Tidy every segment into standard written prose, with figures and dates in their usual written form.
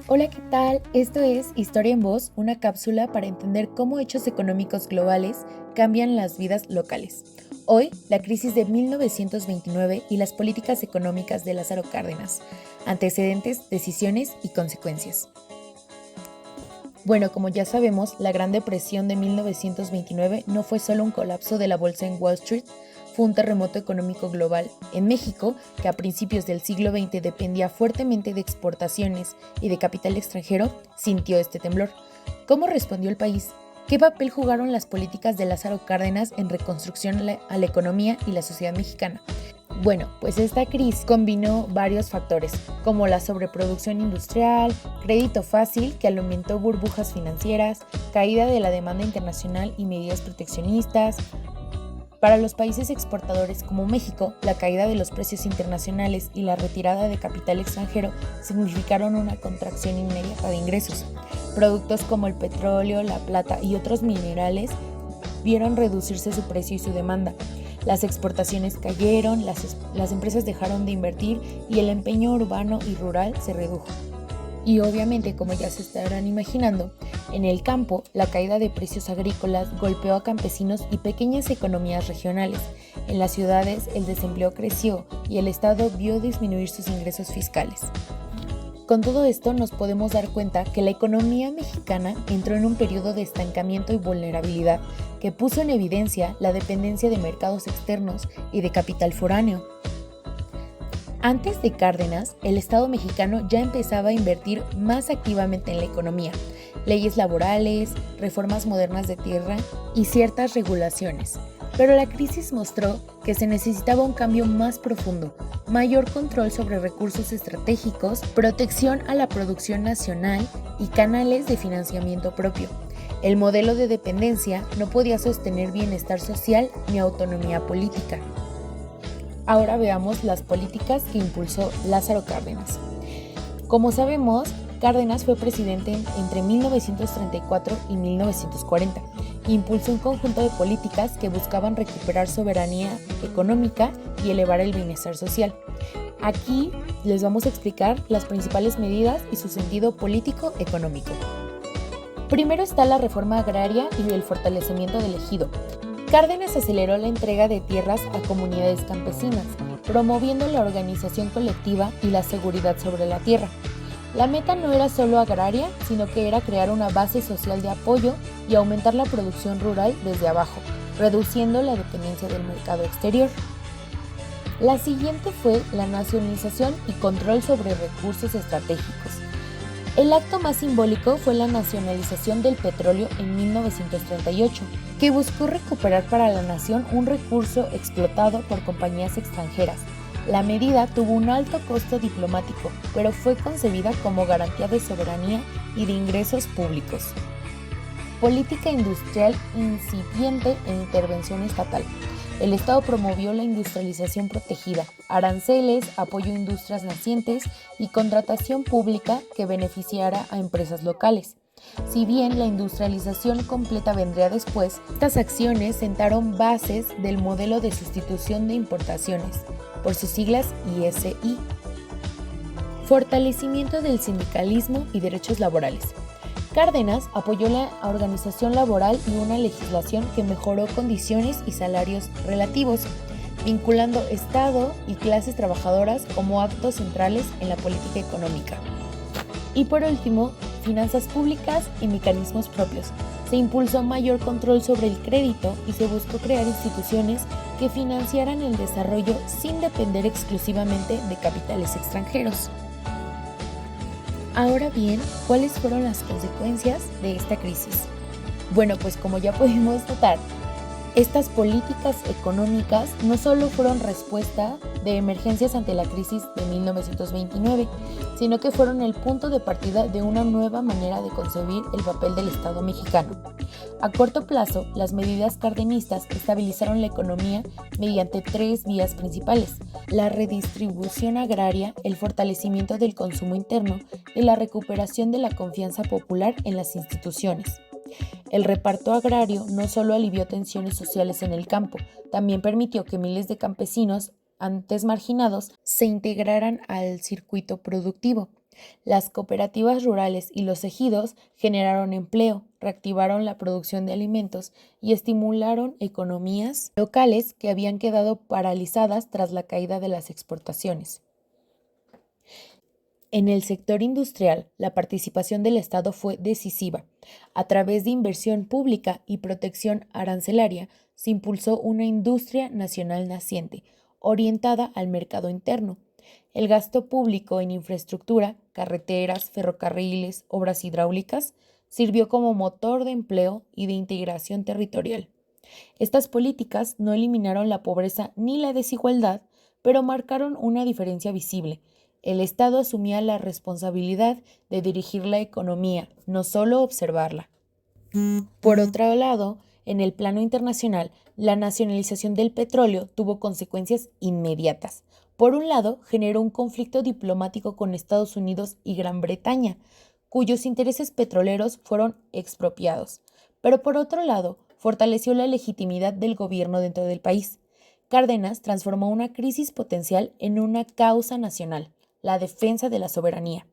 Hola, ¿qué tal? Esto es Historia en Voz, una cápsula para entender cómo hechos económicos globales cambian las vidas locales. Hoy, la crisis de 1929 y las políticas económicas de Lázaro Cárdenas, antecedentes, decisiones y consecuencias. Bueno, como ya sabemos, la Gran Depresión de 1929 no fue solo un colapso de la bolsa en Wall Street, fue un terremoto económico global. En México, que a principios del siglo XX dependía fuertemente de exportaciones y de capital extranjero, sintió este temblor. ¿Cómo respondió el país? ¿Qué papel jugaron las políticas de Lázaro Cárdenas en reconstrucción a la economía y la sociedad mexicana? Bueno, pues esta crisis combinó varios factores, como la sobreproducción industrial, crédito fácil que aumentó burbujas financieras, caída de la demanda internacional y medidas proteccionistas. Para los países exportadores como México, la caída de los precios internacionales y la retirada de capital extranjero significaron una contracción inmediata de ingresos. Productos como el petróleo, la plata y otros minerales vieron reducirse su precio y su demanda. Las exportaciones cayeron, las empresas dejaron de invertir y el empeño urbano y rural se redujo. Y obviamente, como ya se estarán imaginando, en el campo, la caída de precios agrícolas golpeó a campesinos y pequeñas economías regionales. En las ciudades, el desempleo creció y el Estado vio disminuir sus ingresos fiscales. Con todo esto nos podemos dar cuenta que la economía mexicana entró en un periodo de estancamiento y vulnerabilidad que puso en evidencia la dependencia de mercados externos y de capital foráneo. Antes de Cárdenas, el Estado mexicano ya empezaba a invertir más activamente en la economía, leyes laborales, reformas modernas de tierra y ciertas regulaciones. Pero la crisis mostró que se necesitaba un cambio más profundo, mayor control sobre recursos estratégicos, protección a la producción nacional y canales de financiamiento propio. El modelo de dependencia no podía sostener bienestar social ni autonomía política. Ahora veamos las políticas que impulsó Lázaro Cárdenas. Como sabemos, Cárdenas fue presidente entre 1934 y 1940. Impulsó un conjunto de políticas que buscaban recuperar soberanía económica y elevar el bienestar social. Aquí les vamos a explicar las principales medidas y su sentido político-económico. Primero está la reforma agraria y el fortalecimiento del ejido. Cárdenas aceleró la entrega de tierras a comunidades campesinas, promoviendo la organización colectiva y la seguridad sobre la tierra. La meta no era solo agraria, sino que era crear una base social de apoyo y aumentar la producción rural desde abajo, reduciendo la dependencia del mercado exterior. La siguiente fue la nacionalización y control sobre recursos estratégicos. El acto más simbólico fue la nacionalización del petróleo en 1938, que buscó recuperar para la nación un recurso explotado por compañías extranjeras. La medida tuvo un alto costo diplomático, pero fue concebida como garantía de soberanía y de ingresos públicos. Política industrial incipiente e intervención estatal. El Estado promovió la industrialización protegida, aranceles, apoyo a industrias nacientes y contratación pública que beneficiara a empresas locales. Si bien la industrialización completa vendría después, estas acciones sentaron bases del modelo de sustitución de importaciones, por sus siglas ISI. Fortalecimiento del sindicalismo y derechos laborales. Cárdenas apoyó la organización laboral y una legislación que mejoró condiciones y salarios relativos, vinculando Estado y clases trabajadoras como actos centrales en la política económica. Y por último, finanzas públicas y mecanismos propios. Se impulsó mayor control sobre el crédito y se buscó crear instituciones que financiaran el desarrollo sin depender exclusivamente de capitales extranjeros. Ahora bien, ¿cuáles fueron las consecuencias de esta crisis? Bueno, pues como ya pudimos notar, estas políticas económicas no solo fueron respuesta de emergencias ante la crisis de 1929, sino que fueron el punto de partida de una nueva manera de concebir el papel del Estado mexicano. A corto plazo, las medidas cardenistas estabilizaron la economía mediante tres vías principales: la redistribución agraria, el fortalecimiento del consumo interno y la recuperación de la confianza popular en las instituciones. El reparto agrario no solo alivió tensiones sociales en el campo, también permitió que miles de campesinos, antes marginados, se integraran al circuito productivo. Las cooperativas rurales y los ejidos generaron empleo, reactivaron la producción de alimentos y estimularon economías locales que habían quedado paralizadas tras la caída de las exportaciones. En el sector industrial, la participación del Estado fue decisiva. A través de inversión pública y protección arancelaria, se impulsó una industria nacional naciente, orientada al mercado interno. El gasto público en infraestructura, carreteras, ferrocarriles, obras hidráulicas, sirvió como motor de empleo y de integración territorial. Estas políticas no eliminaron la pobreza ni la desigualdad, pero marcaron una diferencia visible. El Estado asumía la responsabilidad de dirigir la economía, no solo observarla. Por otro lado, en el plano internacional, la nacionalización del petróleo tuvo consecuencias inmediatas. Por un lado, generó un conflicto diplomático con Estados Unidos y Gran Bretaña, cuyos intereses petroleros fueron expropiados. Pero por otro lado, fortaleció la legitimidad del gobierno dentro del país. Cárdenas transformó una crisis potencial en una causa nacional, la defensa de la soberanía.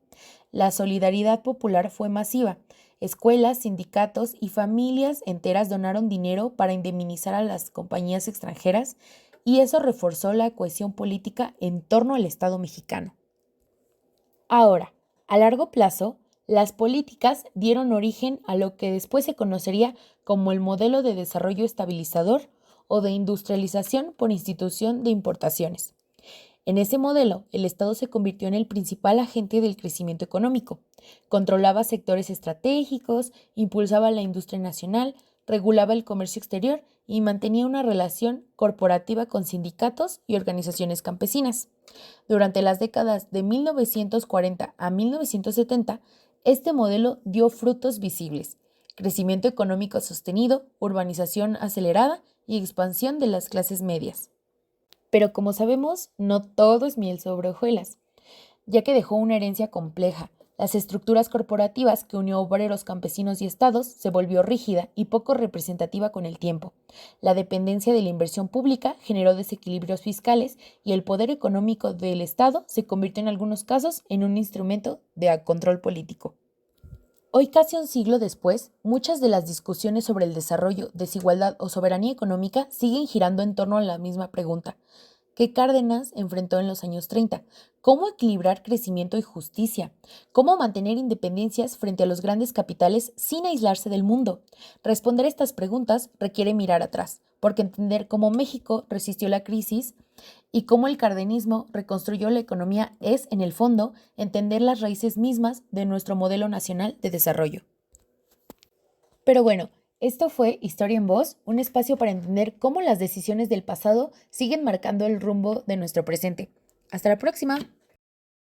La solidaridad popular fue masiva. Escuelas, sindicatos y familias enteras donaron dinero para indemnizar a las compañías extranjeras y eso reforzó la cohesión política en torno al Estado mexicano. Ahora, a largo plazo, las políticas dieron origen a lo que después se conocería como el modelo de desarrollo estabilizador o de industrialización por institución de importaciones. En ese modelo, el Estado se convirtió en el principal agente del crecimiento económico. Controlaba sectores estratégicos, impulsaba la industria nacional, regulaba el comercio exterior y mantenía una relación corporativa con sindicatos y organizaciones campesinas. Durante las décadas de 1940 a 1970, este modelo dio frutos visibles: crecimiento económico sostenido, urbanización acelerada y expansión de las clases medias. Pero como sabemos, no todo es miel sobre hojuelas, ya que dejó una herencia compleja. Las estructuras corporativas que unió obreros, campesinos y estados se volvió rígida y poco representativa con el tiempo. La dependencia de la inversión pública generó desequilibrios fiscales y el poder económico del Estado se convirtió en algunos casos en un instrumento de control político. Hoy, casi un siglo después, muchas de las discusiones sobre el desarrollo, desigualdad o soberanía económica siguen girando en torno a la misma pregunta que Cárdenas enfrentó en los años 30. ¿Cómo equilibrar crecimiento y justicia? ¿Cómo mantener independencias frente a los grandes capitales sin aislarse del mundo? Responder estas preguntas requiere mirar atrás, porque entender cómo México resistió la crisis y cómo el cardenismo reconstruyó la economía es, en el fondo, entender las raíces mismas de nuestro modelo nacional de desarrollo. Pero bueno, esto fue Historia en Voz, un espacio para entender cómo las decisiones del pasado siguen marcando el rumbo de nuestro presente. Hasta la próxima.